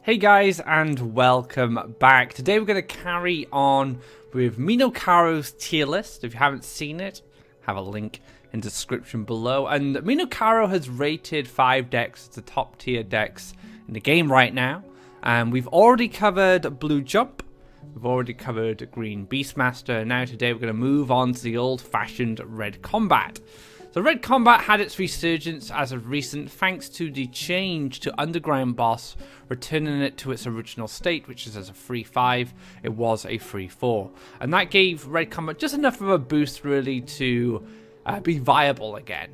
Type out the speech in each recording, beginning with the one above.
Hey guys, and welcome back. Today we're going to carry on with Minocaro's tier list. If you haven't seen it, have a link in the description below. And Minocaro has rated 5 decks as the top tier decks in the game right now. And we've already covered Blue Jump. We've already covered Green Beastmaster. Now today we're going to move on to the old-fashioned Red Combat. So Red Combat had its resurgence as of recent thanks to the change to Underground Boss, returning it to its original state, which is as a 3-5. It was a 3-4. And that gave Red Combat just enough of a boost really to be viable again.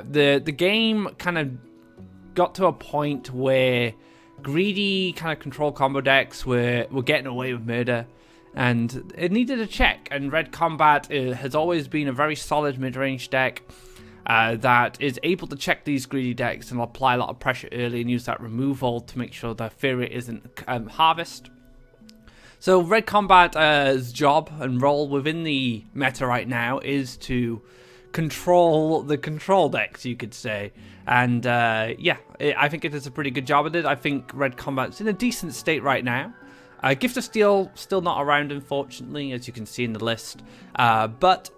The game kind of got to a point where greedy kind of control combo decks were getting away with murder. And it needed a check. And Red Combat has always been a very solid mid-range deck. That is able to check these greedy decks and apply a lot of pressure early and use that removal to make sure the Faeria isn't harvest. So Red Combat's job and role within the meta right now is to control the control decks, you could say. And yeah, I think it does a pretty good job of it. I think Red Combat's in a decent state right now. Gift of Steel still not around, unfortunately, as you can see in the list. But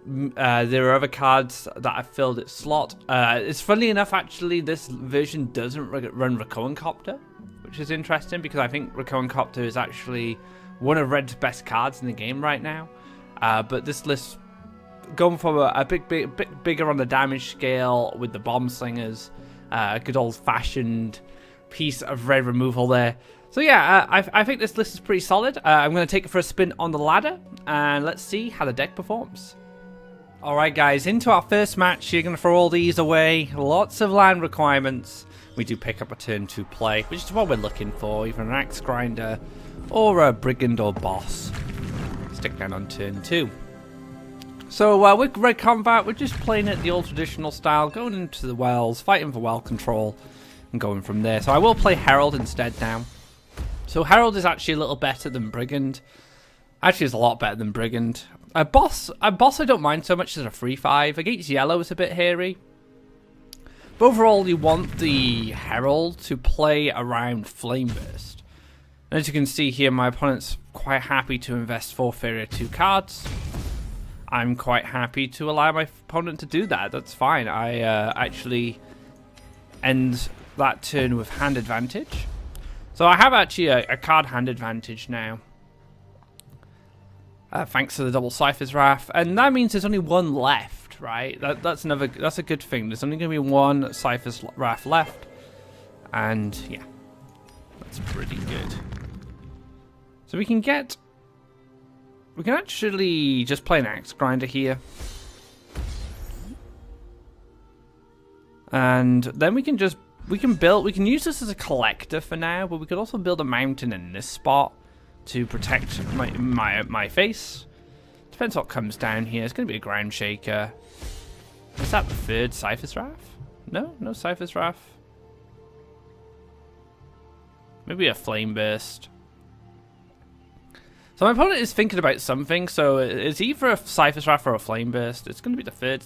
there are other cards that have filled its slot. It's funny enough, actually, this version doesn't run Recurring Copter, which is interesting because I think Recurring Copter is actually one of Red's best cards in the game right now. But this list going for a bit bigger on the damage scale with the Bomb Slingers, a good old-fashioned piece of red removal there. So yeah, I think this list is pretty solid. I'm going to take it for a spin on the ladder, and let's see how the deck performs. Alright guys, into our first match. You're going to throw all these away. Lots of land requirements. We do pick up a turn to play, which is what we're looking for. Either an Axe Grinder or a Brigand or Boss. Stick down on turn 2. So with Red Combat, we're just playing it the old traditional style. Going into the wells, fighting for well control, and going from there. So I will play Herald instead now. So Herald is actually a little better than Brigand. Actually, it's a lot better than Brigand. A boss I don't mind so much as a 3-5. Against yellow is a bit hairy. But overall, you want the Herald to play around Flame Burst. And as you can see here, my opponent's quite happy to invest 4 Faeria 2 cards. I'm quite happy to allow my opponent to do that. That's fine. I actually end that turn with hand advantage. So I have actually a card hand advantage now. Thanks to the double Cypher's Wrath, and that means there's only one left, right? That's a good thing. There's only going to be one Cypher's Wrath left, and yeah, that's pretty good. So we can actually just play an Axe Grinder here, and then we can use this as a collector for now, but we could also build a mountain in this spot to protect my face. Depends what comes down here. It's going to be a Ground Shaker. Is that the third Cypher's Wrath? No Cypher's Wrath. Maybe a Flame Burst. So my opponent is thinking about something, so it's either a Cypher's Wrath or a Flame Burst. It's going to be the third.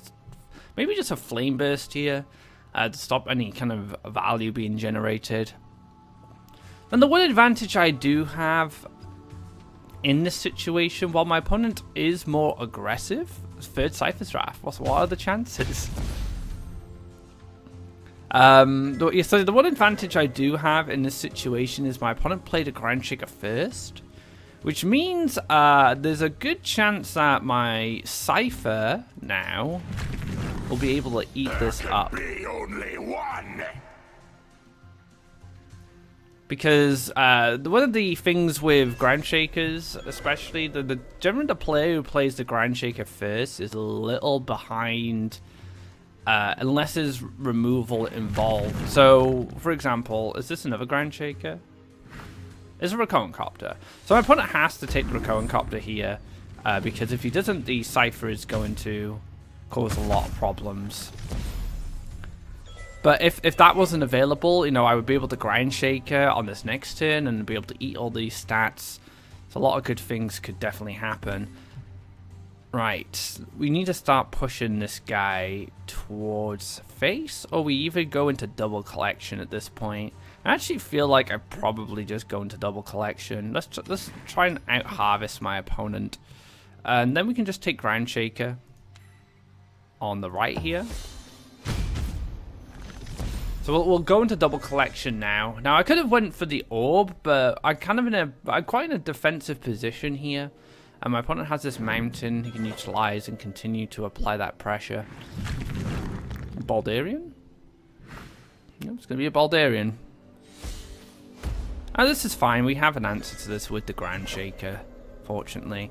Maybe just a Flame Burst here to stop any kind of value being generated. And the one advantage I do have in this situation, while my opponent is more aggressive, third Cypher's Wrath. What are the chances? So the one advantage I do have in this situation is my opponent played a Ground Shaker first, which means there's a good chance that my Cypher now will be able to eat this up. Only one. Because one of the things with Ground Shakers, especially, generally the player who plays the Ground Shaker first is a little behind unless there's removal involved. So, for example, is this another Ground Shaker? It's a Recurring Copter. So my opponent has to take the Recurring Copter here because if he doesn't, the Cypher is going to cause a lot of problems. But if that wasn't available, you know, I would be able to Ground Shaker on this next turn and be able to eat all these stats. So a lot of good things could definitely happen. Right, we need to start pushing this guy towards face, or we even go into double collection at this point. I actually feel like I probably just go into double collection. Let's try and out-harvest my opponent. And then we can just take Ground Shaker on the right here. So we'll go into double collection now. Now I could have went for the orb, but I'm quite in a defensive position here. And my opponent has this mountain he can utilize and continue to apply that pressure. Baldarian? No, it's going to be a Baldarian. Oh, this is fine. We have an answer to this with the Ground Shaker, fortunately.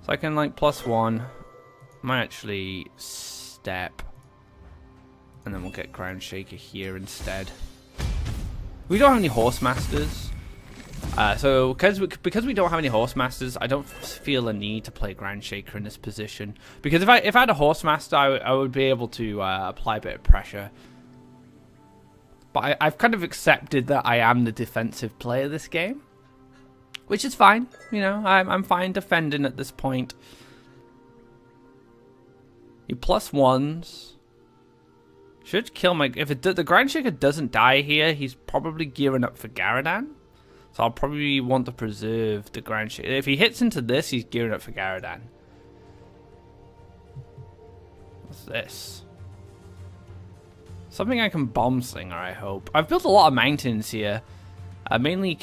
So I can, like, +1. Might actually step. And then we'll get Ground Shaker here instead. We don't have any Horse Masters. So because we don't have any Horse Masters, I don't feel a need to play Ground Shaker in this position. Because if I had a Horse Master, I would be able to apply a bit of pressure. But I've kind of accepted that I am the defensive player this game, which is fine. You know, I'm fine defending at this point. You +1s. Should kill my... If the Ground Shaker doesn't die here, he's probably gearing up for Garadan. So I'll probably want to preserve the Ground Shaker. If he hits into this, he's gearing up for Garadan. What's this? Something I can Bomb Slinger, I hope. I've built a lot of mountains here. Mainly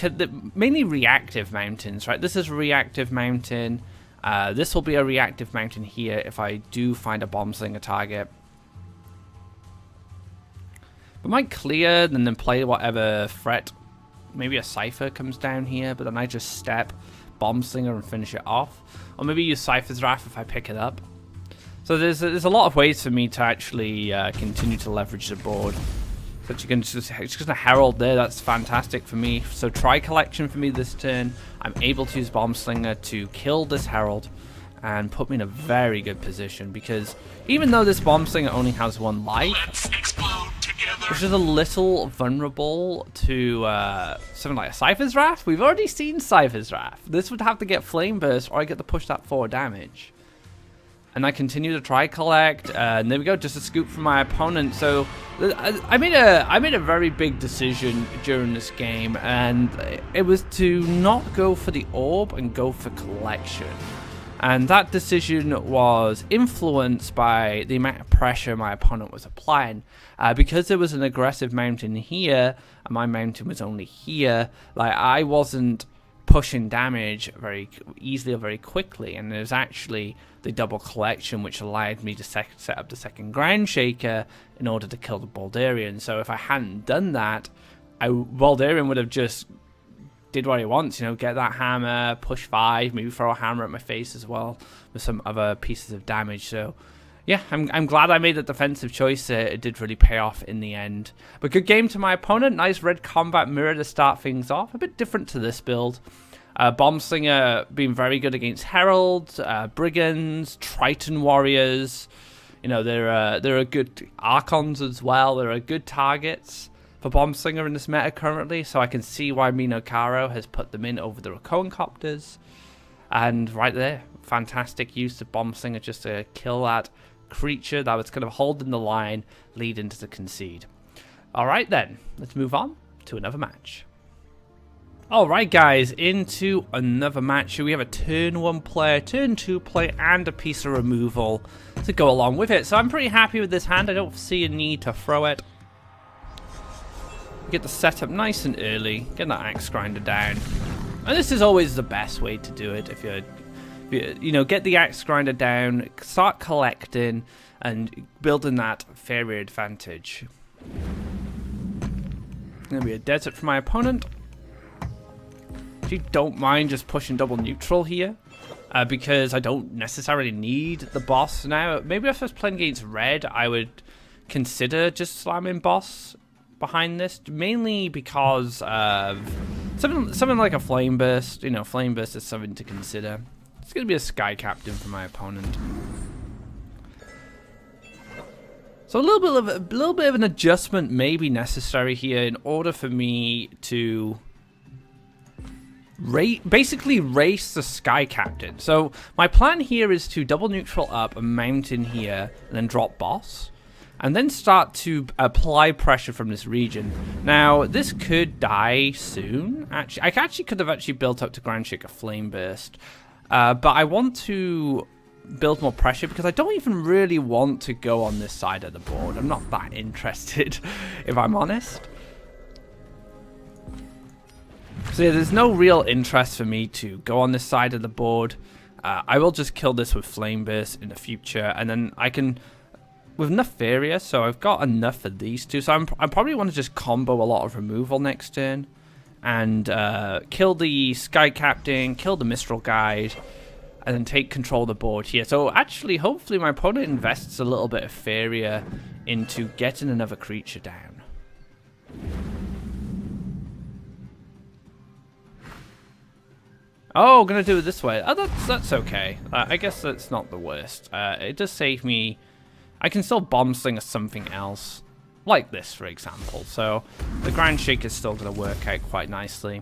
reactive mountains, right? This is a reactive mountain. This will be a reactive mountain here if I do find a Bomb Slinger target. We might clear and then play whatever threat. Maybe a Cypher comes down here, but then I just step, Bomb Slinger and finish it off. Or maybe use Cypher's Wrath if I pick it up. So there's a lot of ways for me to actually continue to leverage the board. So you can just a Herald there, that's fantastic for me. So try collection for me this turn. I'm able to use Bomb Slinger to kill this Herald and put me in a very good position, because even though this Bomb Slinger only has 1 life, which is a little vulnerable to something like a Cypher's Wrath. We've already seen Cypher's Wrath. This would have to get Flame Burst, or I get to push that 4 damage. And I continue to try collect, and there we go, just a scoop from my opponent. So I made a very big decision during this game, and it was to not go for the orb and go for collection. And that decision was influenced by the amount of pressure my opponent was applying. Because there was an aggressive mountain here, and my mountain was only here, like, I wasn't pushing damage very easily or very quickly. And it was actually the double collection which allowed me to set up the second Ground Shaker in order to kill the Baldarian. So if I hadn't done that, Baldarian would have just did what he wants, you know, get that hammer, push 5, maybe throw a hammer at my face as well with some other pieces of damage. So yeah, I'm glad I made the defensive choice. It did really pay off in the end. But good game to my opponent. Nice red combat mirror to start things off. A bit different to this build. Bomb Slinger being very good against Heralds, Brigands, Triton Warriors. You know, there are good Archons as well. There are good targets for Bomb Slinger in this meta currently, so I can see why Minocaro has put them in over the Raccoon Copters. And right there, fantastic use of Bomb Slinger just to kill that creature that was kind of holding the line, leading to the concede. Alright then, let's move on to another match. Alright guys, into another match. We have a turn 1 play, turn 2 play, and a piece of removal to go along with it. So I'm pretty happy with this hand. I don't see a need to throw it. Get the setup nice and early, get that Axe Grinder down. And this is always the best way to do it. If you know, get the Axe Grinder down, start collecting, and building that Faeria advantage. Gonna be a desert for my opponent. Actually, don't mind just pushing double neutral here, because I don't necessarily need the boss now. Maybe if I was playing against red, I would consider just slamming boss behind this, mainly because of something like a Flame Burst. You know, Flame Burst is something to consider. It's going to be a Sky Captain for my opponent. So a little bit of an adjustment may be necessary here in order for me to basically race the Sky Captain. So my plan here is to double neutral up a mountain here and then drop boss. and then start to apply pressure from this region. Now, this could die soon. Actually, I actually could have actually built up to Grand Shaker Flame Burst, but I want to build more pressure because I don't even really want to go on this side of the board. I'm not that interested, if I'm honest. So yeah, there's no real interest for me to go on this side of the board. I will just kill this with Flame Burst in the future, and then I can, with enough Faeria, so I've got enough for these two. So I probably want to just combo a lot of removal next turn, and kill the Sky Captain, kill the Mistral Guide, and then take control of the board here. So actually, hopefully my opponent invests a little bit of Faeria into getting another creature down. Oh, gonna do it this way. Oh, that's okay. I guess that's not the worst. It does save me. I can still bomb sling something else, like this, for example. So the Grand Shake is still gonna work out quite nicely.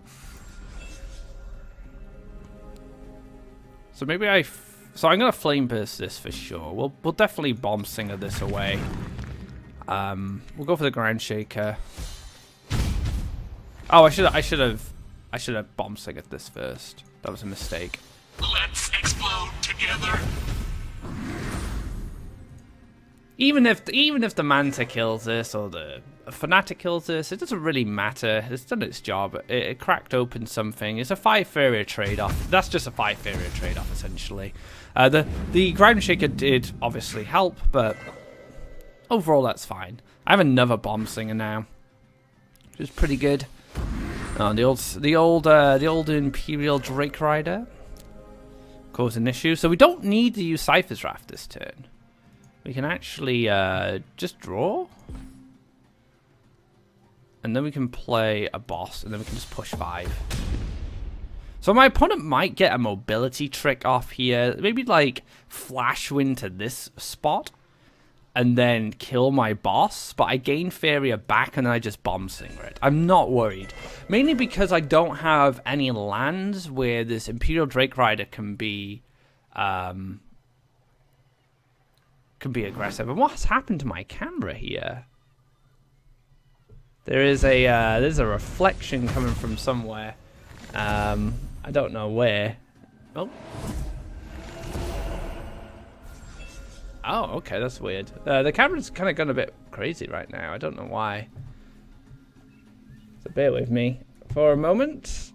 So maybe so I'm gonna Flame Burst this for sure. We'll definitely bomb slinger this away. We'll go for the Grand Shaker. Oh, I should have bomb slingered this first. That was a mistake. Let's explode together. Even if the Manta kills this or the Fanatic kills this, it doesn't really matter. It's done its job. It cracked open something. It's a 5 Faeria trade-off. That's just a 5 Faeria trade-off, essentially. The Ground Shaker did obviously help, but overall that's fine. I have another Bomb Slinger now, which is pretty good. Oh, the old Imperial Drake Rider caused an issue, so we don't need to use Cypher's Wrath this turn. We can actually just draw, and then we can play a boss, and then we can just push 5. So my opponent might get a mobility trick off here, maybe like Flash Wind to this spot, and then kill my boss, but I gain Faeria back and then I just Bomb Slinger it. I'm not worried. Mainly because I don't have any lands where this Imperial Drake Rider can be aggressive. And what's happened to my camera here? There's a reflection coming from somewhere. I don't know where. Oh. Oh, okay, that's weird. The camera's kind of gone a bit crazy right now. I don't know why. So bear with me for a moment.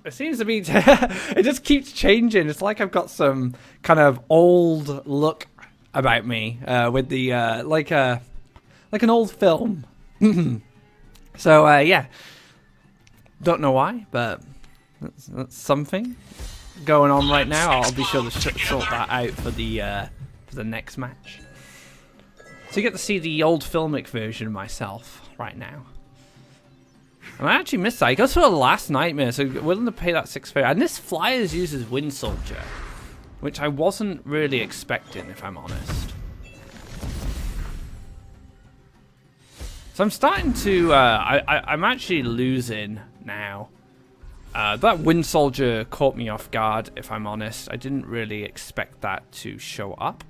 It seems to be... it just keeps changing. It's like I've got some kind of old look about me with the... like an old film. So, yeah. Don't know why, but that's something going on right now. I'll be sure to sort that out for the next match. So you get to see the old filmic version of myself right now. And I actually missed that. I got to the last nightmare, so willing to pay that 6 Faeria. And this Flyers uses Wind Soldier, which I wasn't really expecting, if I'm honest. So I'm starting to... I'm actually losing now. That Wind Soldier caught me off guard, if I'm honest. I didn't really expect that to show up.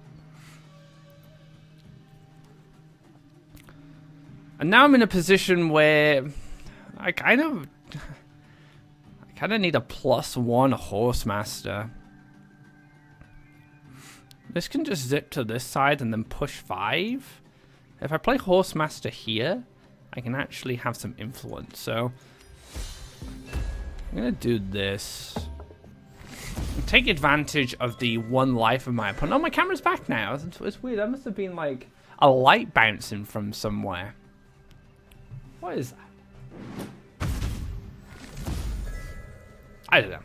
And now I'm in a position where I kind of need a +1 Horsemaster. This can just zip to this side and then push 5. If I play Horsemaster here, I can actually have some influence. So I'm going to do this. Take advantage of the 1 life of my opponent. Oh, my camera's back now. It's weird. That must have been like a light bouncing from somewhere. What is that? I don't know.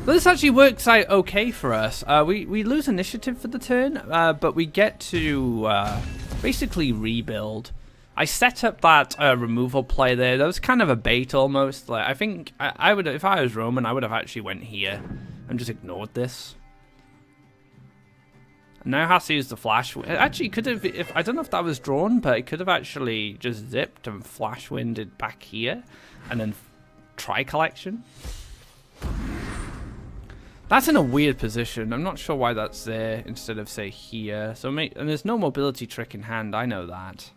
But this actually works out okay for us. We lose initiative for the turn, but we get to basically rebuild. I set up that removal play there. That was kind of a bait almost. Like I think I would, if I was Roman, I would have actually went here and just ignored this. And now has to use the flash. It actually could have, if I don't know if that was drawn, but it could have actually just zipped and flash winded back here, and then try collection. That's in a weird position. I'm not sure why that's there instead of, say, here. So, and there's no mobility trick in hand. I know that.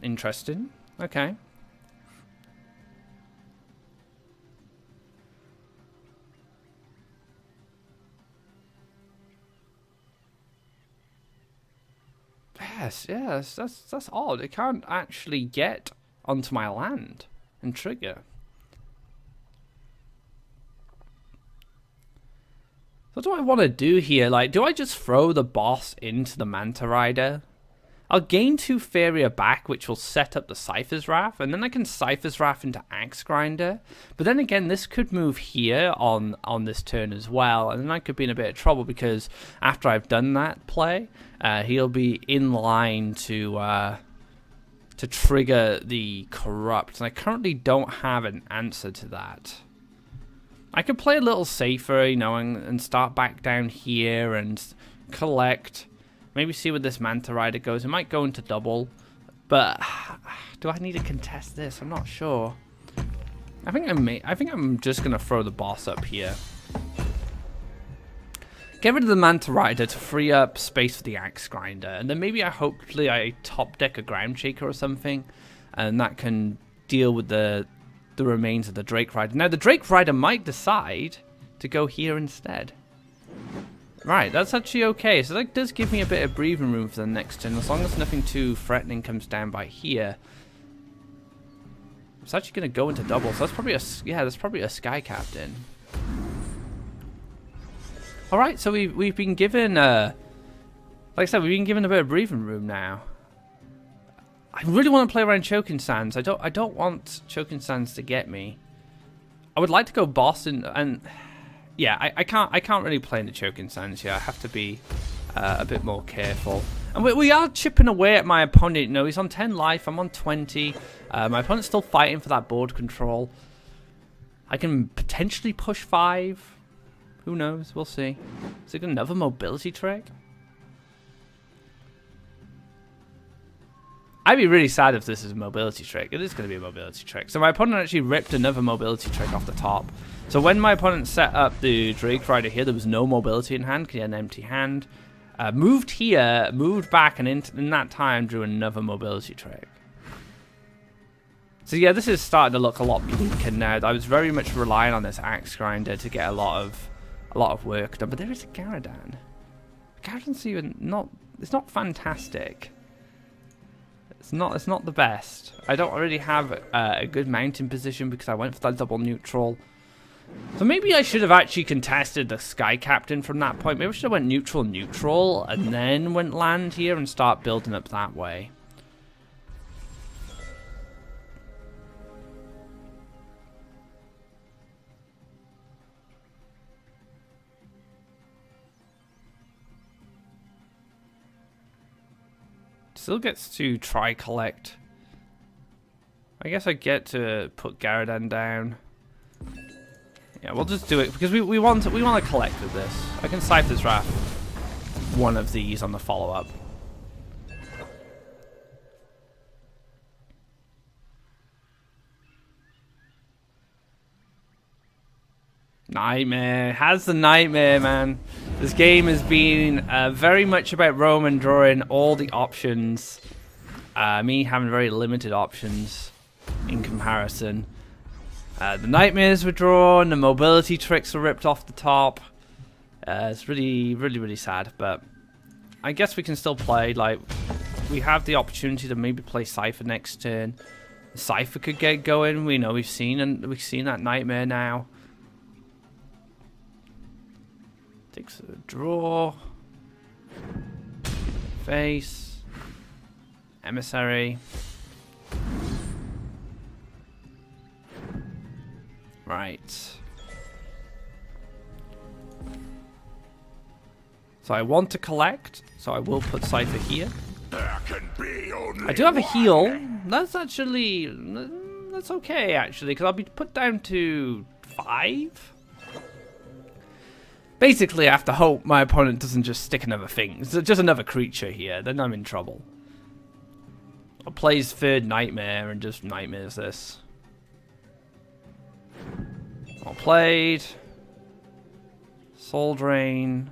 Interesting. Okay. Yes, that's odd. It can't actually get onto my land and trigger. What do I want to do here? Like, do I just throw the boss into the Manta Rider? I'll gain 2 Faeria back, which will set up the Cypher's Wrath, and then I can Cypher's Wrath into Axe Grinder. But then again, this could move here on this turn as well, and then I could be in a bit of trouble because after I've done that play, he'll be in line to trigger the Corrupt, and I currently don't have an answer to that. I could play a little safer, you know, and start back down here and collect. Maybe see where this Manta Rider goes. It might go into double, but do I need to contest this? I'm not sure. I think I'm just gonna throw the boss up here. Get rid of the Manta Rider to free up space for the Axe Grinder, and then maybe hopefully I top deck a Ground Shaker or something, and that can deal with the remains of the Drake Rider. Now the Drake Rider might decide to go here instead. Right, that's actually okay. So that does give me a bit of breathing room for the next turn, as long as nothing too threatening comes down by here. It's actually going to go into double, so that's probably that's probably a Sky Captain. All right, so we've been given, like I said, we've been given a bit of breathing room now. I really want to play around Choking Sands. I don't want Choking Sands to get me. I would like to go boss and yeah, I can't really play in the Choking Sands here. I have to be a bit more careful. And we are chipping away at my opponent. You know, he's on 10 life. I'm on 20. My opponent's still fighting for that board control. I can potentially push 5. Who knows? We'll see. Is it another mobility trick? I'd be really sad if this is a mobility trick. It is going to be a mobility trick. So my opponent actually ripped another mobility trick off the top. So when my opponent set up the Drake Rider here, there was no mobility in hand because he had an empty hand. Moved here, moved back, and in that time drew another mobility trick. So yeah, this is starting to look a lot bleaker now. I was very much relying on this Axe Grinder to get a lot of work done. But there is a Garadan. Garadan's even not. It's not fantastic. It's not the best. I don't really have a good mounting position because I went for that double neutral. So maybe I should have actually contested the Sky Captain from that point. Maybe I should have went neutral, and then went land here and start building up that way. Still gets to try collect. I guess I get to put Garadan down. Yeah, we'll just do it because we want to collect with this. I can Cypher's Wrath one of these on the follow-up. Nightmare. Has the nightmare, man. This game has been very much about Roman drawing all the options. Me having very limited options in comparison. The nightmares were drawn, the mobility tricks were ripped off the top. It's really sad, but I guess we can still play. Like, we have the opportunity to maybe play Cypher next turn. Cypher could get going. We know we've seen that nightmare now. Takes a draw. Face. Emissary. Right. So I want to collect, so I will put Cypher here. There can be only I do have a heal. That's okay, actually, because I'll be put down to 5. Basically, I have to hope my opponent doesn't just stick another thing. It's just another creature here, then I'm in trouble. Or plays third Nightmare and just nightmares this. played. Soul Drain.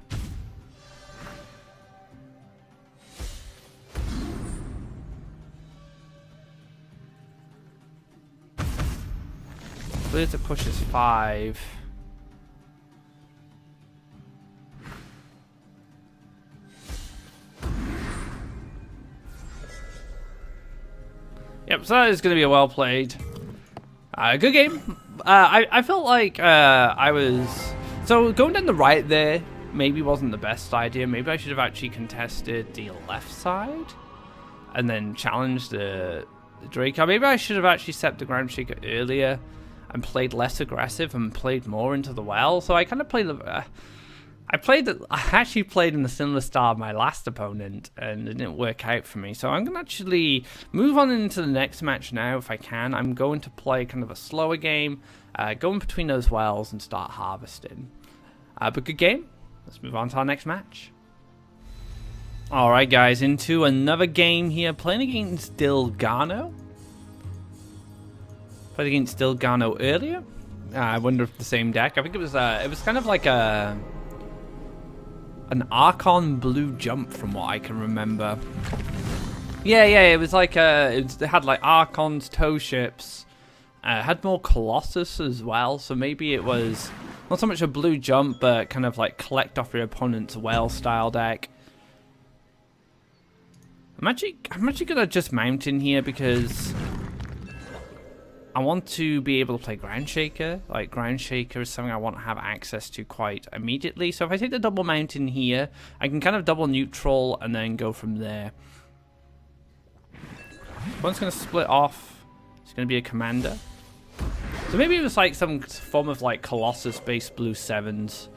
Clear to push is 5. Yep, so that is going to be a well played. Good game. I felt like I was... So going down the right there maybe wasn't the best idea. Maybe I should have actually contested the left side and then challenged the Draco. Maybe I should have actually set the Ground Shaker earlier and played less aggressive and played more into the well. So I kind of played the... I actually played in the similar style of my last opponent, and it didn't work out for me. So I'm going to actually move on into the next match now, if I can. I'm going to play kind of a slower game, go in between those wells and start harvesting. But good game. Let's move on to our next match. Alright guys, into another game here. Playing against Dilgano. Played against Dilgano earlier. I wonder if the same deck. I think it was kind of like an Archon blue jump from what I can remember. Yeah, it was like it had like Archons, tow ships. It had more Colossus as well, so maybe it was not so much a blue jump, but kind of like collect off your opponent's well style deck. I'm actually gonna just mount in here because I want to be able to play Ground Shaker. Like, Ground Shaker is something I want to have access to quite immediately. So if I take the double mount in here, I can kind of double neutral and then go from there. One's going to split off. It's going to be a commander. So maybe it was like some form of like Colossus-based blue 7s.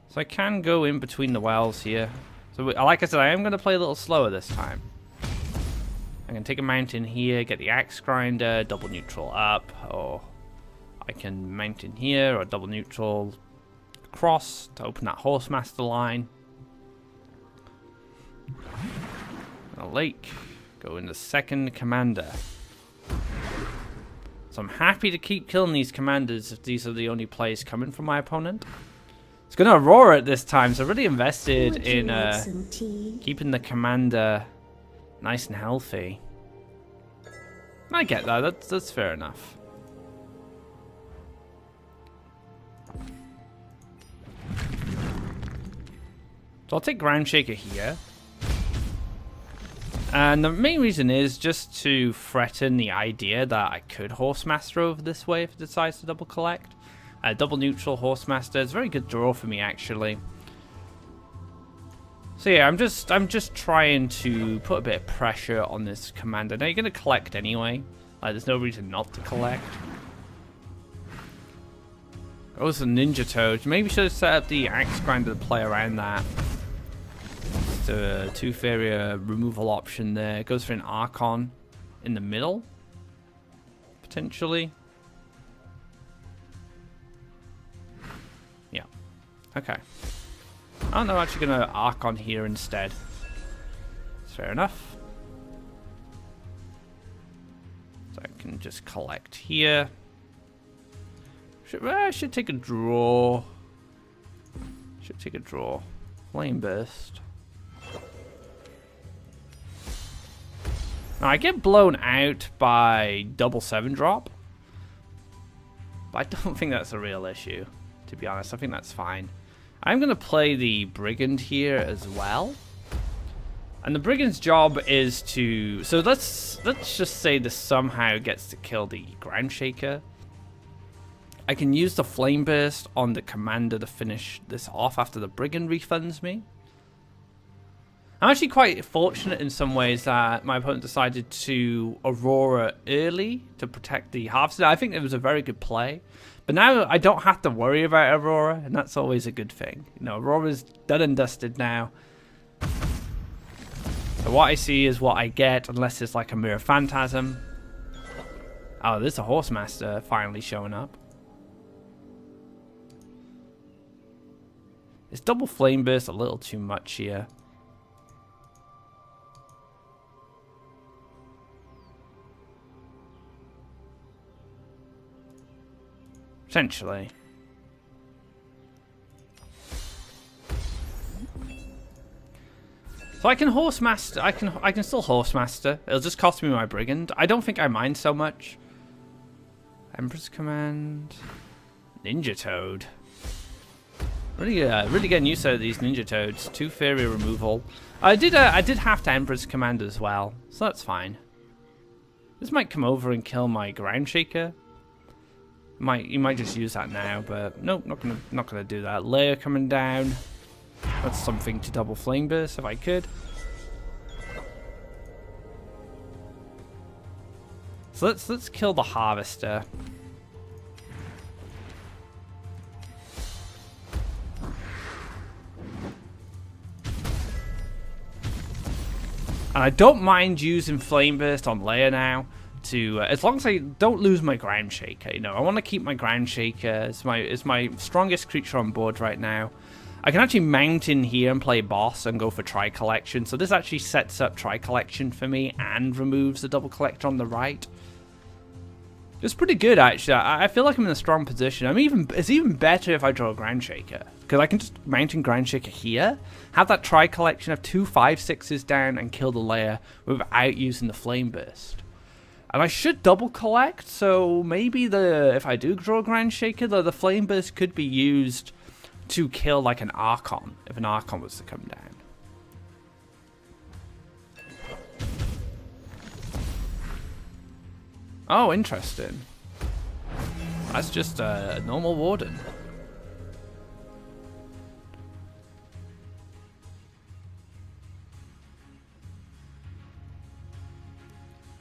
So I can go in between the wells here. So like I said, I am going to play a little slower this time. I can take a mount in here, get the axe grinder, double neutral up, or I can mount in here or double neutral across to open that Horsemaster line. A lake, go into second commander. So I'm happy to keep killing these commanders if these are the only plays coming from my opponent. It's going to Aurora at this time, so really invested in keeping the commander nice and healthy. I get that. That's fair enough. So I'll take Ground Shaker here. And the main reason is just to threaten the idea that I could Horsemaster over this way if it decides to double collect. Double neutral Horsemaster. It's a very good draw for me, actually. So yeah, I'm just trying to put a bit of pressure on this commander. Now you're gonna collect anyway. Like, there's no reason not to collect. Oh, it's a Ninja Toad. Maybe should have set up the axe grinder to play around that. Just a 2 Faeria removal option there. Goes for an Archon in the middle, potentially. Yeah. Okay. Oh no, actually gonna Archon here instead. That's fair enough. So I can just collect here. Should take a draw. Should take a draw. Flame Burst. Now I get blown out by double 7-drop. But I don't think that's a real issue, to be honest. I think that's fine. I'm going to play the Brigand here as well. And the Brigand's job is to... So let's just say this somehow gets to kill the Ground Shaker. I can use the Flame Burst on the commander to finish this off after the Brigand refunds me. I'm actually quite fortunate in some ways that my opponent decided to Aurora early to protect the Harvester. I think it was a very good play. But now I don't have to worry about Aurora, and that's always a good thing. You know, Aurora's done and dusted now. So what I see is what I get, unless it's like a Mirror Phantasm. Oh, there's a Horsemaster finally showing up. It's double Flame Burst a little too much here. Potentially. So I can horse master. I can still horse master. It'll just cost me my brigand. I don't think I mind so much. Emperor's Command. Ninja Toad. Really getting used to these Ninja Toads. 2 Faeria removal. I did have to Emperor's Command as well, so that's fine. This might come over and kill my Ground Shaker. You might just use that now, but nope, not gonna do that. Layer coming down. That's something to double Flame Burst if I could. So let's kill the Harvester. And I don't mind using Flame Burst on Layer now, to as long as I don't lose my Ground Shaker. You know, I want to keep my Ground Shaker. It's my strongest creature on board right now. I can actually mount in here and play boss and go for Tri-Collection. So this actually sets up Tri-Collection for me and removes the double collector on the right. It's pretty good, actually. I feel like I'm in a strong position. It's even better if I draw a Ground Shaker, because I can just mount in Ground Shaker here, have that Tri-Collection, have 2 5/6s down, and kill the layer without using the Flame Burst. And I should double collect, so maybe if I do draw a Ground Shaker, the Flame Burst could be used to kill like an Archon, if an Archon was to come down. Oh, interesting. That's just a normal Warden.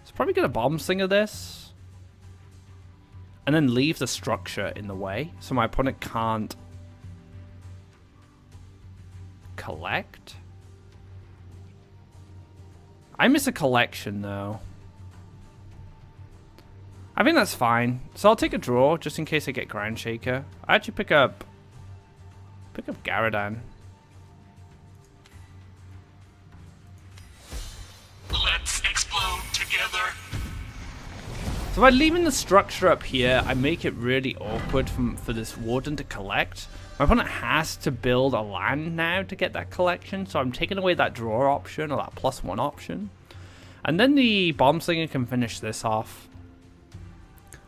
It's probably gonna Bomb Slinger this. And then leave the structure in the way, so my opponent can't collect. I miss a collection though. I think that's fine. So I'll take a draw just in case I get Ground Shaker. I actually pick up Garadan. Let's explode together. So by leaving the structure up here, I make it really awkward for this Warden to collect. My opponent has to build a land now to get that collection, so I'm taking away that draw option, or that +1 option. And then the Bomb Slinger can finish this off.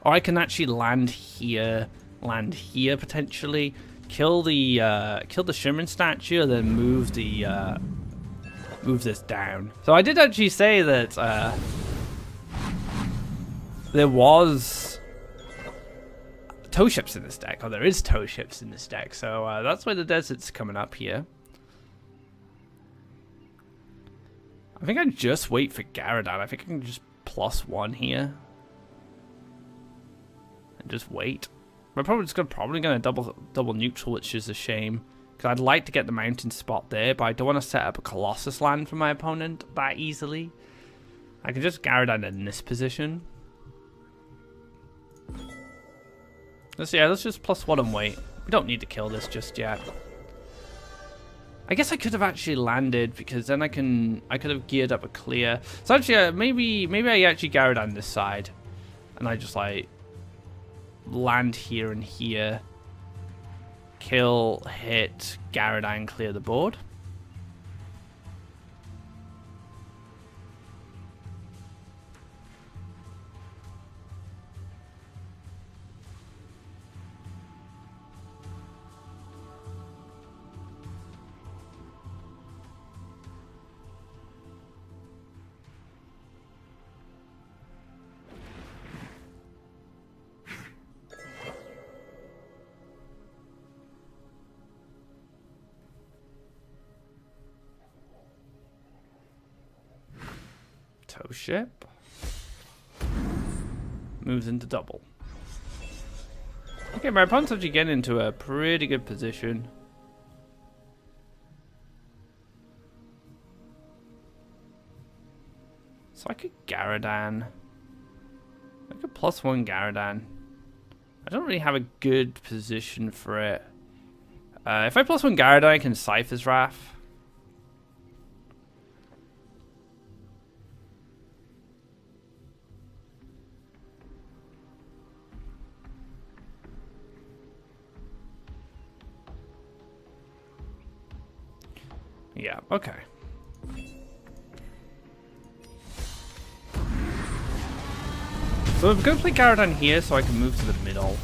Or I can actually land here potentially, kill the Shimmering Statue, and then move this down. So I did actually say that there was toe ships in this deck, or there is toe ships in this deck. So that's why the desert's coming up here. I think I just wait for Garadan. I think I can just +1 here. And just wait. I'm probably gonna double neutral, which is a shame, because I'd like to get the mountain spot there, but I don't want to set up a Colossus land for my opponent that easily. I can just Garadan in this position. Let's just +1 and wait. We don't need to kill this just yet. I guess I could have actually landed, because then I could have geared up a clear. So actually, maybe I actually Garadan this side, and I just like land here and here, kill, hit, Garadan, clear the board. Toe ship moves into double. Okay, my opponent's actually getting into a pretty good position. So I could Garadan. I could +1 Garadan. I don't really have a good position for it. If I +1 Garadan, I can Cypher's Wrath. Yeah, okay. So I'm going to play Garadan here so I can move to the middle.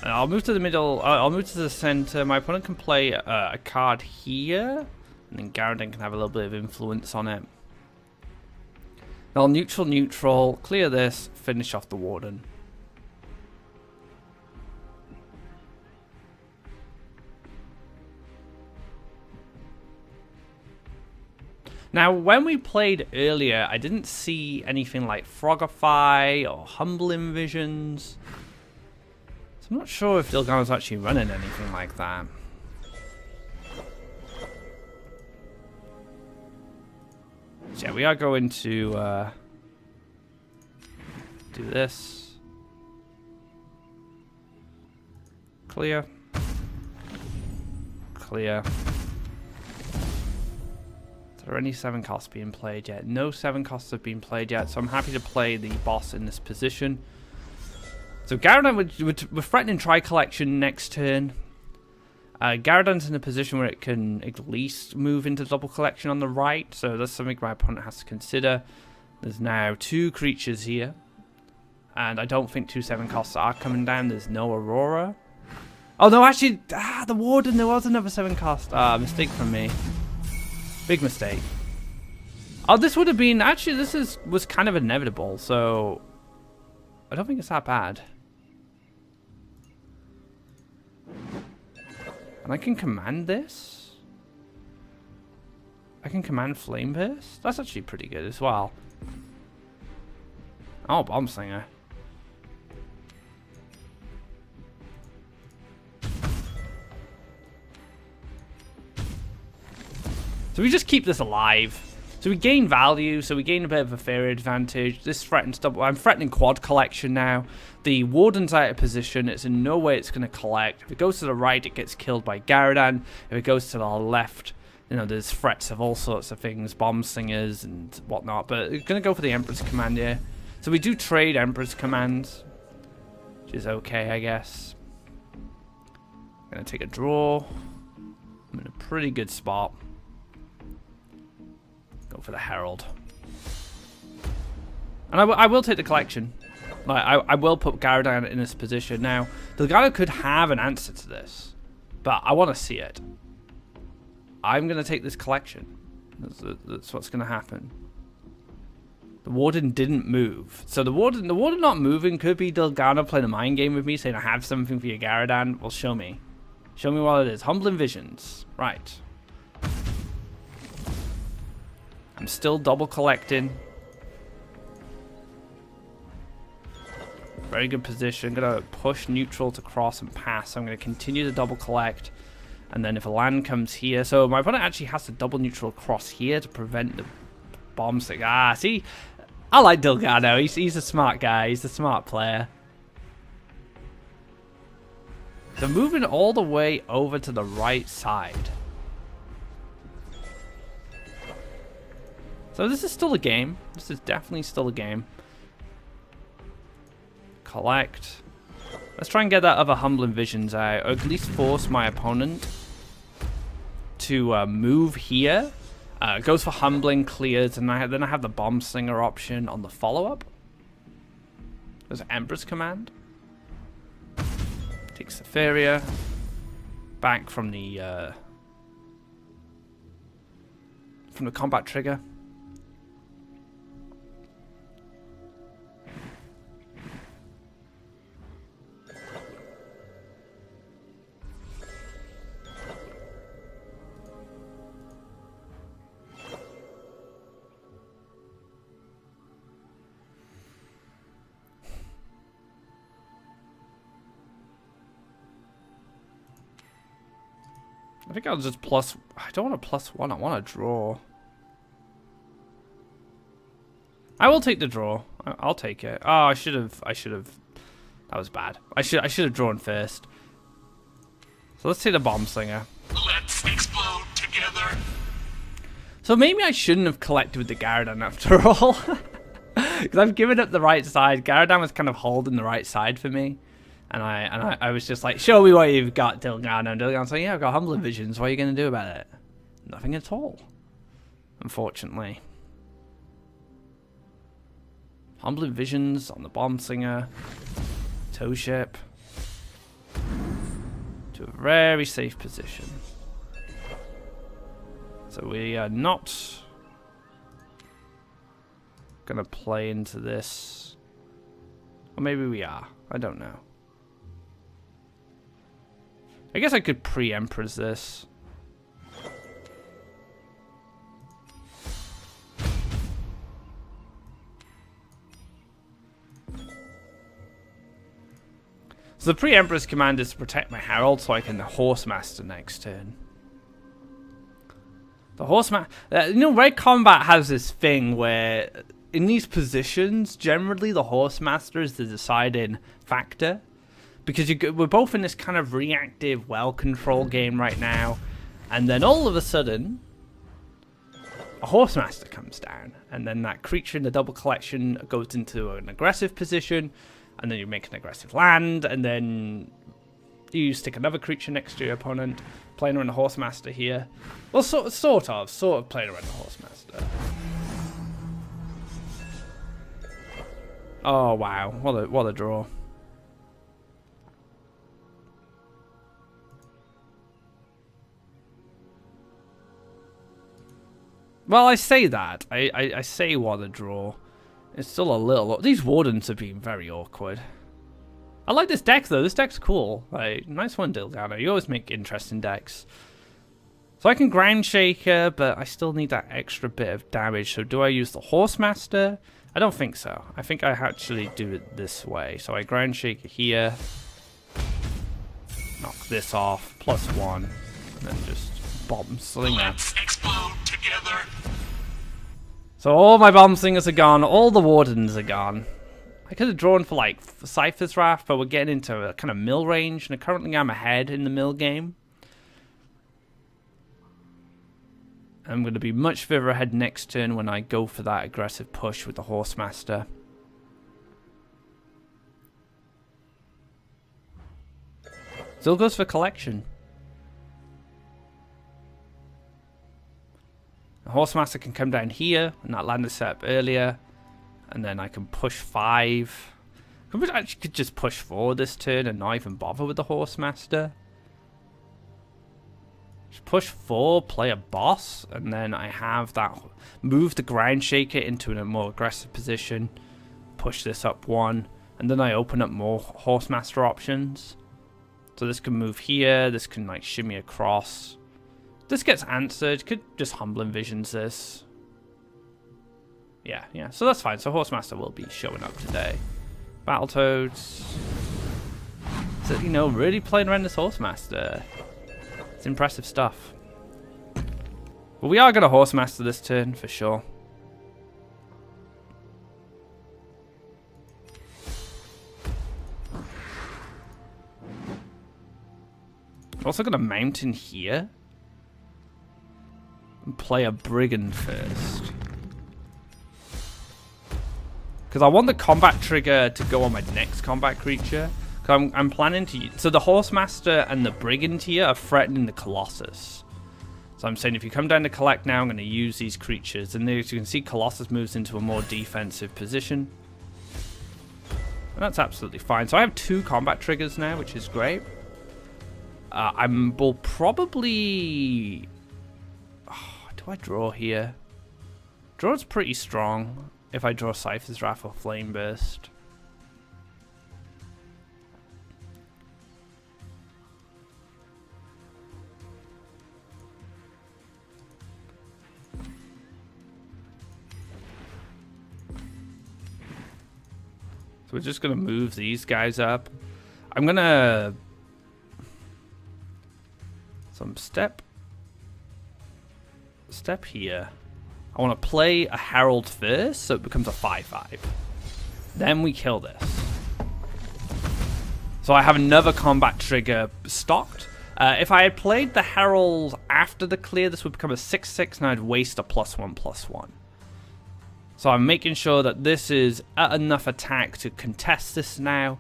And I'll move to the middle. I'll move to the center. My opponent can play a card here. And then Garadan can have a little bit of influence on it. I'll neutral, clear this, finish off the Warden. Now, when we played earlier, I didn't see anything like Frogify or Humbling Visions. So I'm not sure if Dilgano's actually running anything like that. So yeah, we are going to do this. Clear. Clear. Are there any 7 costs being played yet? No 7 costs have been played yet, so I'm happy to play the boss in this position. So Garadan, we're threatening Tri-Collection next turn. Garadan's in a position where it can at least move into double collection on the right, so that's something my opponent has to consider. There's now 2 creatures here, and I don't think 2 7 costs are coming down. There's no Aurora. Oh no, actually, the Warden, there was another 7 cost. Mistake from me. Big mistake. Oh, this would have been... Actually, this was kind of inevitable, so... I don't think it's that bad. And I can command this? I can command Flame Burst? That's actually pretty good as well. Oh, Bomb Slinger. So we just keep this alive. So we gain value, so we gain a bit of a Faeria advantage. This threatens double. I'm threatening quad collection now. The Warden's out of position. It's in no way it's going to collect. If it goes to the right, it gets killed by Garadan. If it goes to the left, you know, there's threats of all sorts of things, bomb slingers and whatnot. But we're going to go for the Emperor's Command here. So we do trade Emperor's Commands, which is okay, I guess. I'm going to take a draw. I'm in a pretty good spot. Go for the Herald. And I will take the collection. Like, I will put Garadan in this position. Now, Dilgano could have an answer to this, but I want to see it. I'm going to take this collection. That's what's going to happen. The Warden didn't move. So the Warden not moving could be Dilgano playing a mind game with me, saying I have something for you, Garadan. Well, show me. Show me what it is. Humbling Visions. Right. I'm still double collecting. Very good position. Gonna push neutral to cross and pass. So I'm gonna continue to double collect. And then if a land comes here, so my opponent actually has to double neutral cross here to prevent the bomb stick. Ah, see, I like Dilgano. He's a smart guy. He's a smart player. They're moving all the way over to the right side. So this is still a game. This is definitely still a game. Collect. Let's try and get that other Humbling Visions out, or at least force my opponent to move here. Goes for Humbling, clears, and then I have the Bomb Slinger option on the follow-up. There's Emperor's Command. Takes the Faeria. Back from the combat trigger. I think I'll just plus... I don't want a +1. I want a draw. I will take the draw. I'll take it. Oh, I should have... That was bad. I should have drawn first. So let's take the Bomb Slinger. Let's explode together. So maybe I shouldn't have collected with the Garadan after all. Because I've given up the right side. Garadan was kind of holding the right side for me. And I was just like, show me what you've got, Dilgano. And Dilgano's like, yeah, I've got Humbling Visions. What are you going to do about it? Nothing at all. Unfortunately. Humbling Visions on the Bomb Slinger. Tow Ship. To a very safe position. So we are not going to play into this. Or maybe we are. I don't know. I guess I could pre-Emperor's this. So the pre-Emperor's command is to protect my Herald so I can Horsemaster next turn. The Horsemaster... you know, Red Combat has this thing where in these positions, generally the Horsemaster is the deciding factor. Because we're both in this kind of reactive, well-controlled game right now. And then all of a sudden, a Horsemaster comes down. And then that creature in the double collection goes into an aggressive position. And then you make an aggressive land, and then you stick another creature next to your opponent, playing around the Horsemaster here. Well, sort of playing around the Horsemaster. Oh wow, what a draw. Well, I say that. I say what a draw. It's still a little... These Wardens have been very awkward. I like this deck, though. This deck's cool. Like, nice one, Dilgano. You always make interesting decks. So I can Ground Shaker, but I still need that extra bit of damage. So do I use the Horsemaster? I don't think so. I think I actually do it this way. So I Ground Shaker here. Knock this off. +1. And then just Bomb Slinger. Let's explode together. So all my Bomb Slingers are gone, all the Wardens are gone. I could have drawn for like Cypher's Wrath, but we're getting into a kind of mill range, and currently I'm ahead in the mill game. I'm going to be much further ahead next turn when I go for that aggressive push with the Horsemaster. Still goes for collection. The Horsemaster can come down here, and that land is set up earlier. And then I can push 5. I actually could just push 4 this turn and not even bother with the Horsemaster. Just push 4, play a boss, and then I have that... Move the Ground Shaker into a more aggressive position. Push this up 1. And then I open up more Horsemaster options. So this can move here, this can like shimmy across. This gets answered. Could just Humbling Visions this. Yeah. So that's fine. So Horsemaster will be showing up today. Battletoads. So, you know, really playing around this Horsemaster. It's impressive stuff. But we are going to Horsemaster this turn for sure. Also going to Mountain here. And play a Brigand first. Because I want the combat trigger to go on my next combat creature. Because I'm planning to... So the Horsemaster and the Brigand here are threatening the Colossus. So I'm saying if you come down to collect now, I'm going to use these creatures. And as you can see, Colossus moves into a more defensive position. And that's absolutely fine. So I have 2 combat triggers now, which is great. I will probably... do I draw here? Draw's pretty strong if I draw Cypher's Wrath or Flame Burst. So we're just going to move these guys up. I'm going to... Some step here. I want to play a Herald first, so it becomes a 5/5. Then we kill this. So I have another combat trigger stocked. If I had played the Herald after the clear, this would become a 6/6, and I'd waste a +1/+1. So I'm making sure that this is at enough attack to contest this now.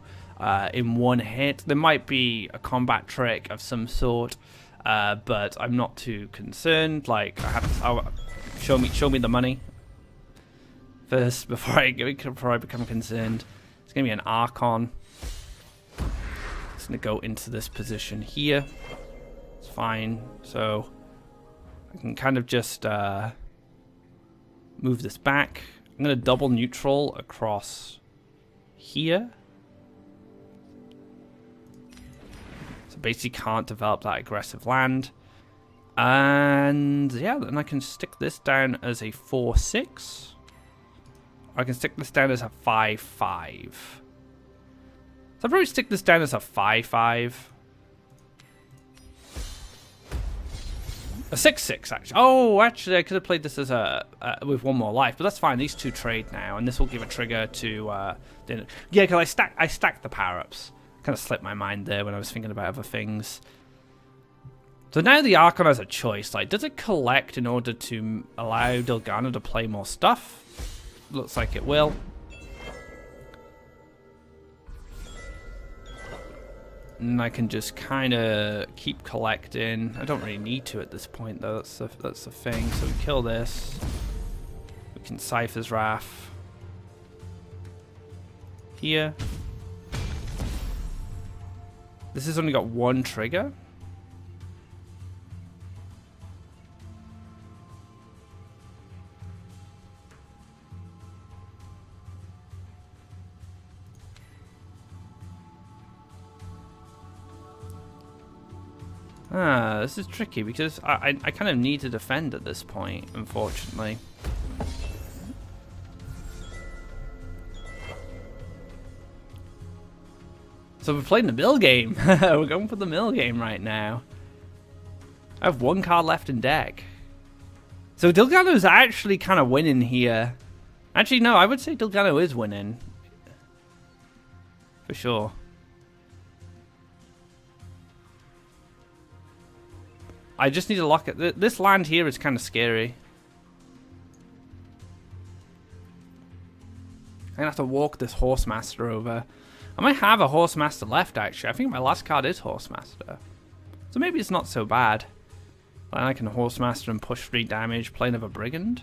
in one hit. There might be a combat trick of some sort, but I'm not too concerned. Like, show me the money first before I become concerned. It's gonna be an Archon. It's gonna go into this position here. It's fine. So I can kind of just move this back. I'm gonna double neutral across here. So basically can't develop that aggressive land. And yeah, then I can stick this down as a 4/6. I can stick this down as a 5/5. So I'll probably stick this down as a 5/5. A 6/6 actually. Oh, actually I could have played this as a with one more life, but that's fine. These two trade now, and this will give a trigger to yeah, because I stacked the power-ups. Kind of slipped my mind there when I was thinking about other things. So now the Archon has a choice. Like, does it collect in order to allow Dilgano to play more stuff? Looks like it will. And I can just kind of keep collecting. I don't really need to at this point, though. That's the thing. So we kill this. We can Cypher's Wrath. Here. This has only got one trigger. This is tricky because I kind of need to defend at this point, unfortunately. So we're playing the mill game. We're going for the mill game right now. I have one card left in deck. So Dilgano's actually kind of winning here. Actually, no, I would say Dilgano is winning. For sure. I just need to lock it. This land here is kind of scary. I'm gonna have to walk this Horsemaster over. I might have a Horsemaster left, actually. I think my last card is Horsemaster. So maybe it's not so bad. Then I can Horsemaster and push 3 damage, play another Brigand.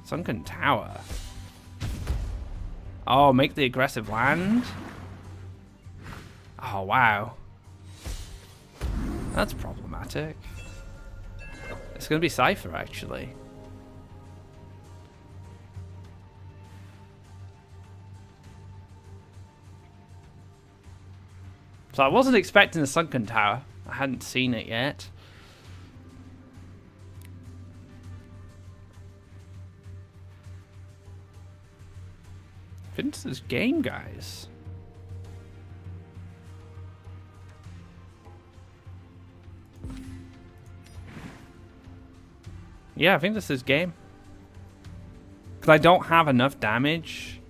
Sunken Tower. Oh, make the aggressive land? Oh, wow. That's problematic. It's going to be Cypher, actually. So I wasn't expecting the Sunken Tower. I hadn't seen it yet. I think this is game, guys. Yeah, I think this is game. Because I don't have enough damage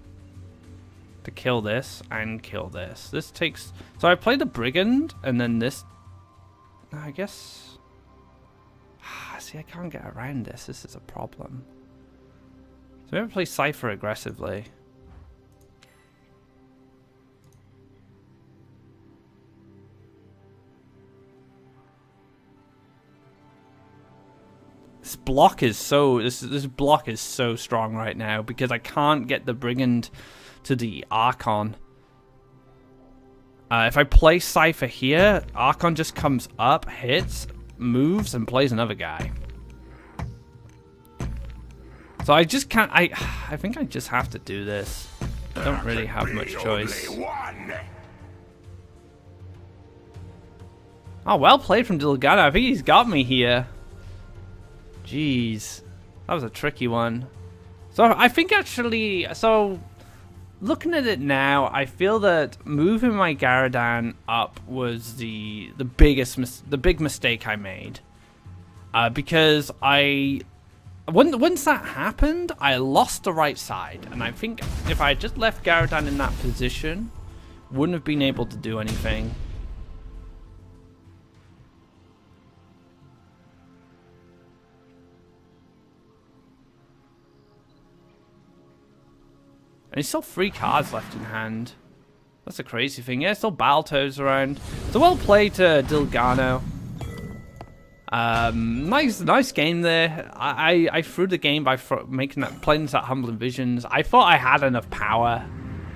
to kill this and kill this. This takes... So I played the Brigand, and then this... I guess... See, I can't get around this. This is a problem. So maybe play Cypher aggressively. This block is so this block is so strong right now because I can't get the Brigand to the Archon. If I play Cypher here, Archon just comes up, hits, moves, and plays another guy. So I just can't. I think I just have to do this. I don't really have much choice. Oh, well played from Dilgano. I think he's got me here. Jeez, that was a tricky one. So I think actually, so looking at it now, I feel that moving my Garadan up was the big mistake I made, because once that happened, I lost the right side, and I think if I had just left Garadan in that position, wouldn't have been able to do anything. And he's still 3 cards left in hand. That's a crazy thing. Yeah, still Balto's around. So well played to Dilgano. Nice game there. I threw the game by playing that Humbling Visions. I thought I had enough power,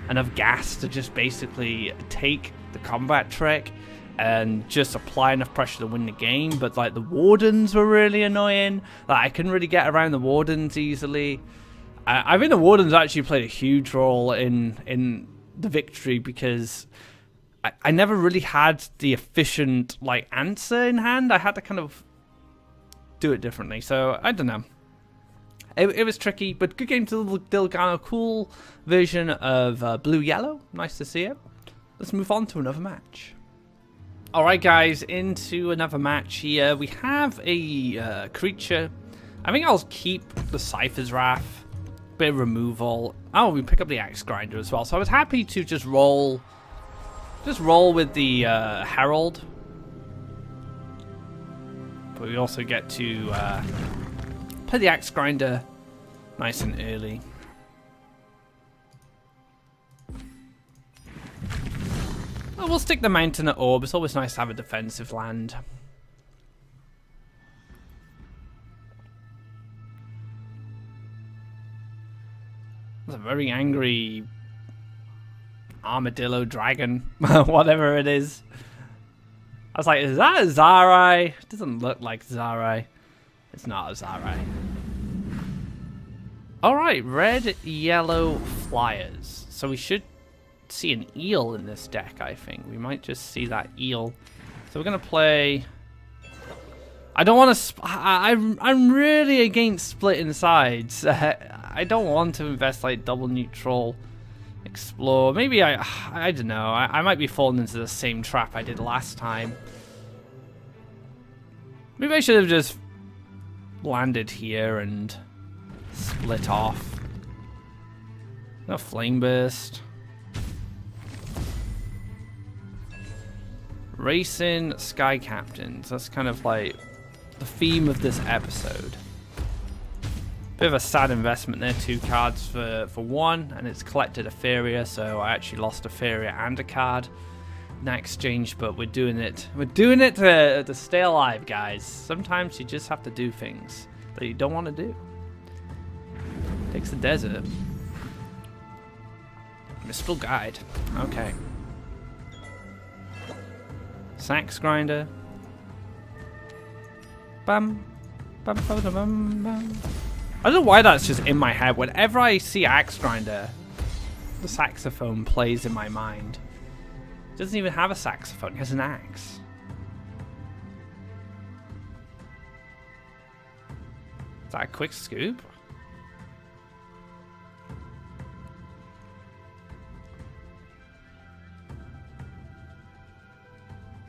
enough gas to just basically take the combat trick and just apply enough pressure to win the game. But like the Wardens were really annoying. Like I couldn't really get around the Wardens easily. I think the Wardens actually played a huge role in the victory because I never really had the efficient like answer in hand. I had to kind of do it differently. So I don't know. It was tricky, but good game to Dilgano. Cool version of blue yellow. Nice to see it. Let's move on to another match. All right, guys, into another match here. We have a creature. I think I'll keep the Cypher's Wrath. Bit of removal. Oh, we pick up the Axe Grinder as well. So I was happy to just roll with the Herald. But we also get to play the Axe Grinder nice and early. Well, we'll stick the Mountain at Orb. It's always nice to have a defensive land. It's a very angry armadillo dragon, whatever it is. I was like, is that a Zarai? It doesn't look like Zarai. It's not a Zarai. Alright, red, yellow flyers. So we should see an eel in this deck, I think. We might just see that eel. So we're going to play... I don't want to... I'm really against splitting sides. I don't want to invest like double neutral, explore. Maybe I don't know. I might be falling into the same trap I did last time. Maybe I should have just landed here and split off. No Flame Burst. Racing Sky Captains. That's kind of like the theme of this episode. Bit of a sad investment there, 2 cards for 1, and it's collected a Faeria, so I actually lost a Faeria and a card in that exchange, but we're doing it. We're doing it to stay alive, guys. Sometimes you just have to do things that you don't want to do. Takes the desert. Mystical Guide. Okay. Sax Grinder. Bam. Bam, bam, bam, bam, bam. I don't know why that's just in my head. Whenever I see Axe Grinder, the saxophone plays in my mind. It doesn't even have a saxophone, it has an axe. Is that a quick scoop?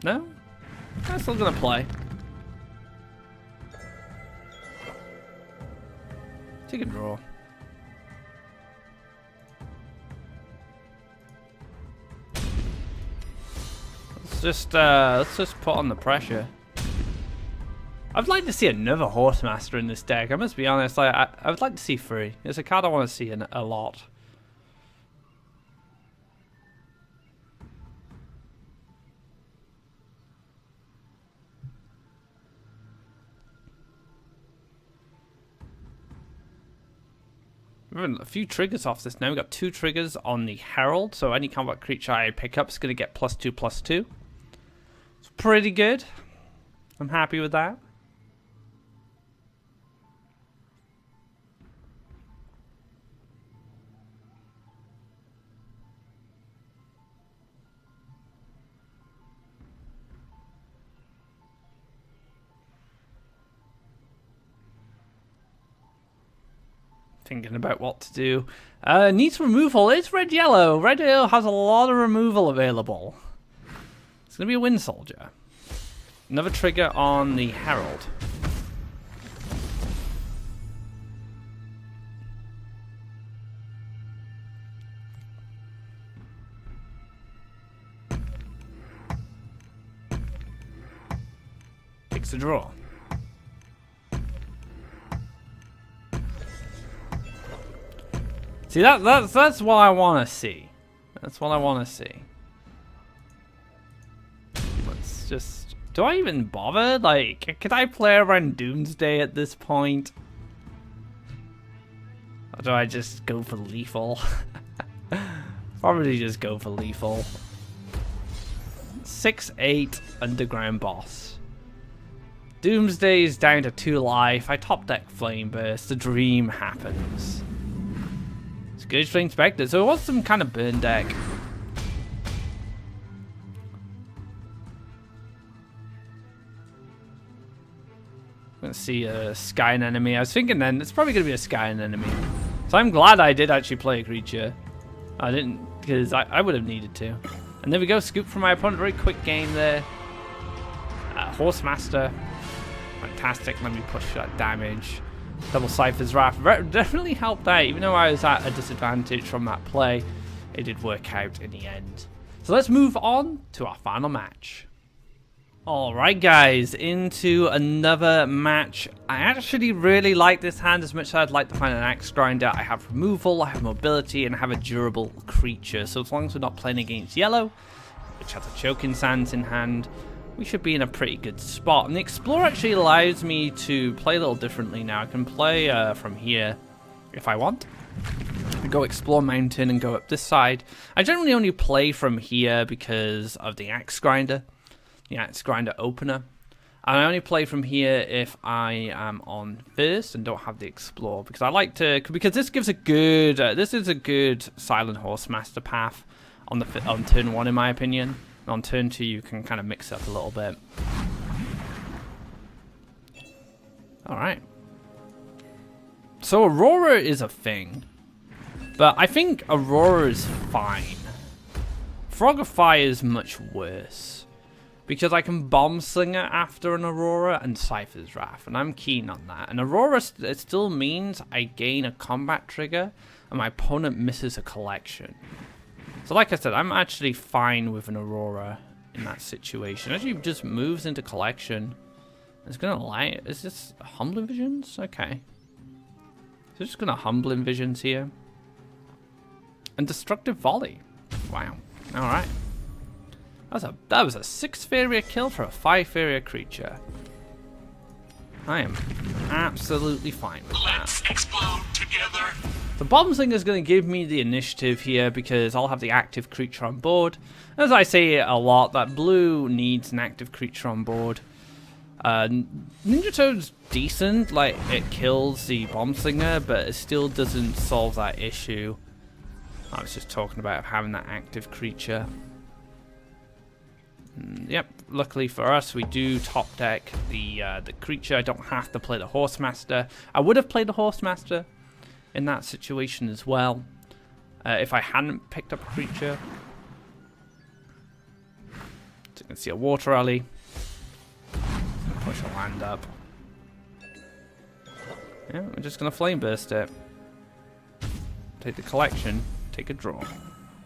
No? I'm still gonna play. Take a draw. Let's just put on the pressure. I'd like to see another Horsemaster in this deck. I must be honest. I would like to see 3. It's a card I want to see a lot. A few triggers off this now. We've got 2 triggers on the Herald, so any combat creature I pick up is going to get +2/+2. It's pretty good. I'm happy with that. Thinking about what to do. Needs removal. It's red yellow. Red yellow has a lot of removal available. It's gonna be a Wind Soldier. Another trigger on the Herald. Takes a draw. See, that's what I want to see. That's what I want to see. Let's just... Do I even bother? Like, could I play around Doomsday at this point? Or do I just go for lethal? Probably just go for lethal. 6/8 underground boss. Doomsday is down to 2 life. I top deck Flame Burst. The dream happens. Scourge Flame Spectre. So it was some kind of burn deck. I'm gonna see a Sky Anemone. I was thinking then it's probably gonna be a Sky Anemone. So I'm glad I did actually play a creature. I didn't, because I would have needed to. And there we go, scoop from my opponent. Very quick game there. Horsemaster. Fantastic. Let me push that damage. Double Cypher's Wrath. Definitely helped out. Even though I was at a disadvantage from that play, it did work out in the end. So let's move on to our final match. Alright guys, into another match. I actually really like this hand as much as I'd like to find an Axe Grinder. I have removal, I have mobility, and I have a durable creature. So as long as we're not playing against yellow, which has a Choking Sands in hand, we should be in a pretty good spot. And the Explorer actually allows me to play a little differently now. I can play from here if I want. Go explore mountain and go up this side. I generally only play from here because of the Axe Grinder. The Axe Grinder opener. And I only play from here if I am on first and don't have the Explore, because I like to, because this gives a good, this is a good Silent Horsemaster path on turn 1 in my opinion. And on turn 2 you can kind of mix it up a little bit. Alright. So Aurora is a thing, but I think Aurora is fine. Frog of Fire is much worse. Because I can Bomb Slinger after an Aurora and Cypher's Wrath, and I'm keen on that. And Aurora, it still means I gain a combat trigger, and my opponent misses a collection. So like I said, I'm actually fine with an Aurora in that situation. Actually, just moves into collection. It's gonna lie. Is this Humbling Visions? Okay. So just gonna Humbling Visions here. And Destructive Volley. Wow. Alright. That was a 6 Faeria kill for a 5 Faeria creature. I am absolutely fine with that. Let's explode together. The Bomb Slinger is going to give me the initiative here because I'll have the active creature on board. As I say a lot, that blue needs an active creature on board. Ninja Toad's decent, like it kills the Bomb Slinger, but it still doesn't solve that issue. I was just talking about having that active creature. Yep, luckily for us, we do top deck the creature. I don't have to play the Horsemaster. I would have played the Horsemaster in that situation as well, if I hadn't picked up a creature. So you can see a Water Alley. Push a land up. Yeah, we're just going to Flame Burst it. Take the collection, take a draw.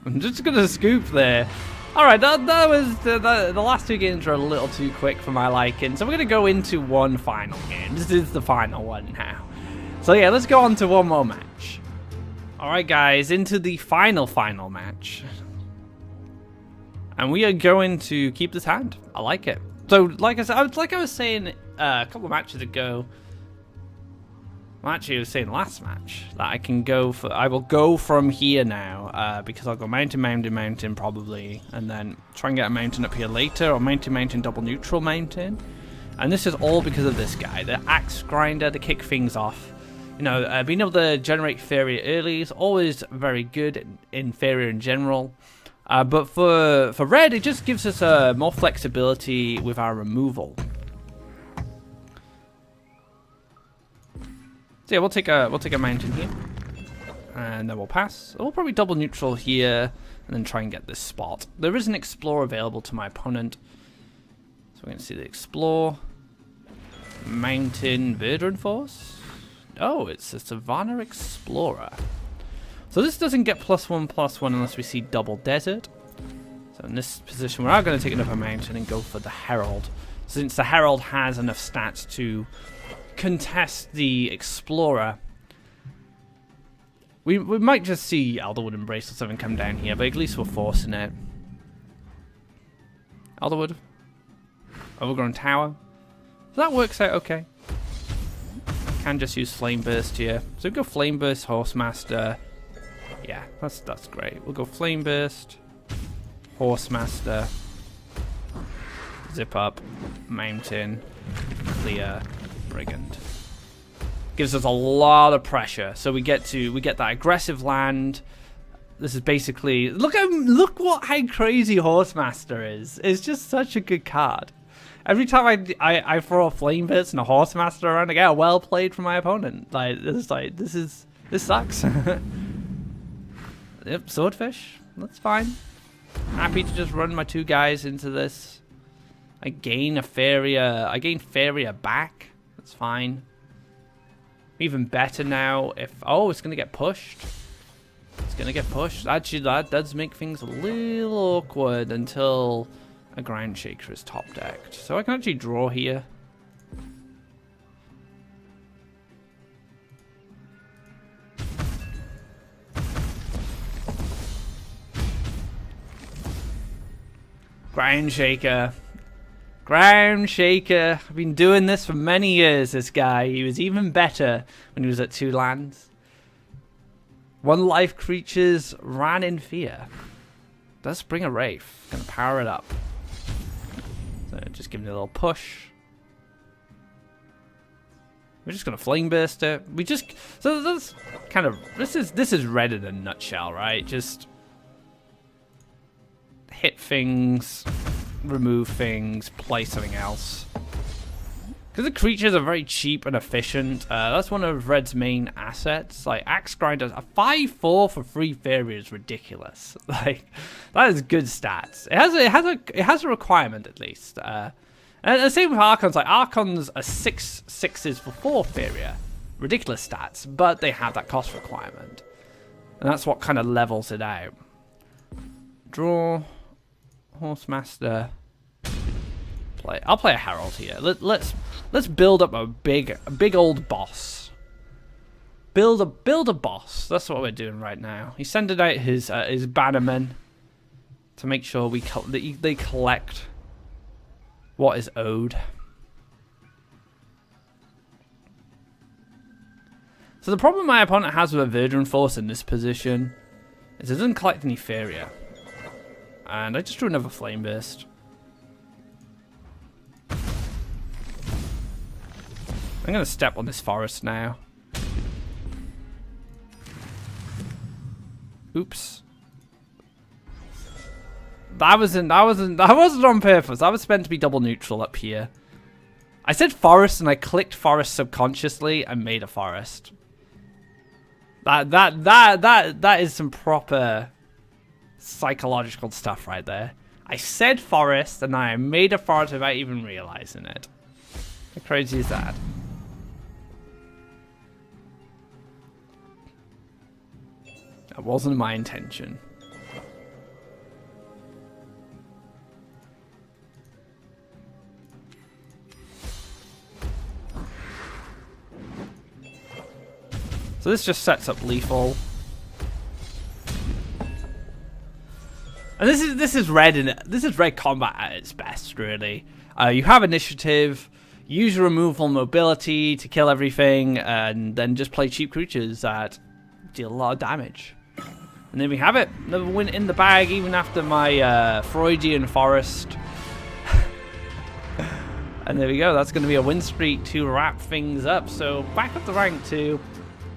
I'm just going to scoop there. Alright, that was the last 2 games were a little too quick for my liking, so we're going to go into one final game. This is the final one now. So yeah, let's go on to one more match. Alright guys, into the final match. And we are going to keep this hand. I like it. So like I said, like I was saying a couple of matches ago, well, actually I was saying last match, that I will go from here now, because I'll go mountain probably, and then try and get a mountain up here later, or mountain double neutral mountain. And this is all because of this guy, the Axe Grinder, to kick things off. You know, being able to generate Faeria early is always very good in Faeria in general. But for red, it just gives us more flexibility with our removal. So yeah, we'll take a mountain here, and then we'll pass. We'll probably double neutral here, and then try and get this spot. There is an Explore available to my opponent, so we're going to see the Explore, Mountain, Verdant Force. Oh, it's a Savannah Explorer. So this doesn't get +1/+1 unless we see double desert. So in this position, we are going to take another mountain and go for the Herald, since the Herald has enough stats to contest the Explorer. We might just see Elderwood Embrace or something come down here, but at least we're forcing it. Elderwood. Overgrown Tower. So that works out okay. Can just use Flame Burst here. So we go Flame Burst, Horsemaster. Yeah, that's great. We'll go Flame Burst, Horsemaster, Zip Up, Mountain, Clear, Brigand. Gives us a lot of pressure. So we get that aggressive land. This is basically look how crazy Horsemaster is. It's just such a good card. Every time I throw a Flame Burst and a Horsemaster around, I get a well played from my opponent. This sucks. Yep, Swordfish. That's fine. Happy to just run my 2 guys into this. I gain Faeria back. That's fine. Even better now if... Oh, it's going to get pushed. It's going to get pushed. Actually, that does make things a little awkward until a Ground Shaker is top decked. So I can actually draw here. Ground Shaker. Ground Shaker. I've been doing this for many years, this guy. He was even better when he was at 2 lands. 1 life creatures ran in fear. Does bring a Wraith. Gonna power it up. So just give it a little push. We're just gonna Flame Burst it. So that's kind of this is red in a nutshell, right? Just hit things, remove things, play something else. Because the creatures are very cheap and efficient. That's one of Red's main assets. Like Axe Grinder, a 5/4 for 3 Faeria is ridiculous. Like that is good stats. It has a requirement at least. And the same with Archons. Like Archons are 6/6s for 4 Faeria. Ridiculous stats, but they have that cost requirement, and that's what kind of levels it out. Draw. Horsemaster. Play. I'll play a Herald here. Let's build up a big old boss. Build a boss. That's what we're doing right now. He's sending out his bannermen to make sure they collect what is owed. So the problem my opponent has with a Verdant Force in this position is it doesn't collect any Faeria. And I just drew another Flame Burst. I'm going to step on this forest now. Oops. That wasn't on purpose. I was meant to be double neutral up here. I said forest and I clicked forest subconsciously and made a forest. That is some proper psychological stuff right there. I said forest and I made a forest without even realizing it. How crazy is that? That wasn't my intention. So this just sets up lethal. And this is red combat at its best, really. You have initiative, use your removal mobility to kill everything, and then just play cheap creatures that deal a lot of damage. And there we have it. Another win in the bag, even after my Freudian forest. And there we go. That's going to be a win streak to wrap things up. So back up to rank 2.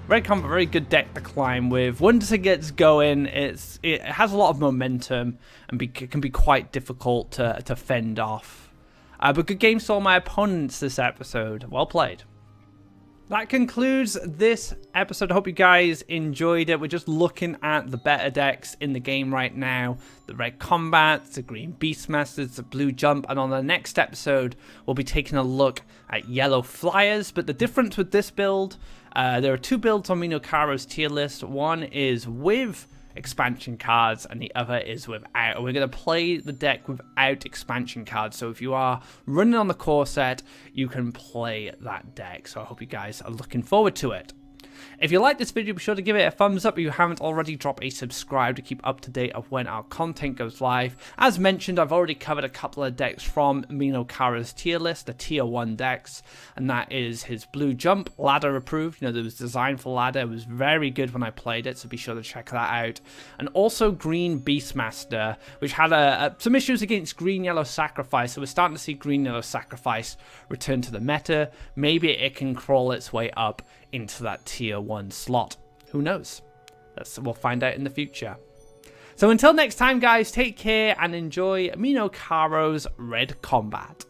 Red combat, very good deck to climb with. Once it gets going, it has a lot of momentum and can be quite difficult to fend off. But good games to all my opponents this episode. Well played. That concludes this episode. I hope you guys enjoyed it. We're just looking at the better decks in the game right now. The red combat, the green beastmasters, the blue jump. And on the next episode, we'll be taking a look at yellow flyers. But the difference with this build, there are 2 builds on Minocaro's tier list. One is with expansion cards and the other is without. We're going to play the deck without expansion cards. So if you are running on the core set, you can play that deck. So I hope you guys are looking forward to it. If you like this video, be sure to give it a thumbs up. If you haven't already, drop a subscribe to keep up to date of when our content goes live. As mentioned, I've already covered a couple of decks from Minocaro's tier list, the tier 1 decks, and that is his blue jump, ladder approved. It was designed for ladder. It was very good when I played it, so be sure to check that out. And also green Beastmaster, which had some issues against green yellow sacrifice, so we're starting to see green yellow sacrifice return to the meta. Maybe it can crawl its way up into that tier 1 slot. Who knows? We'll find out in the future. So until next time, guys, take care and enjoy Minocaro's Red Combat.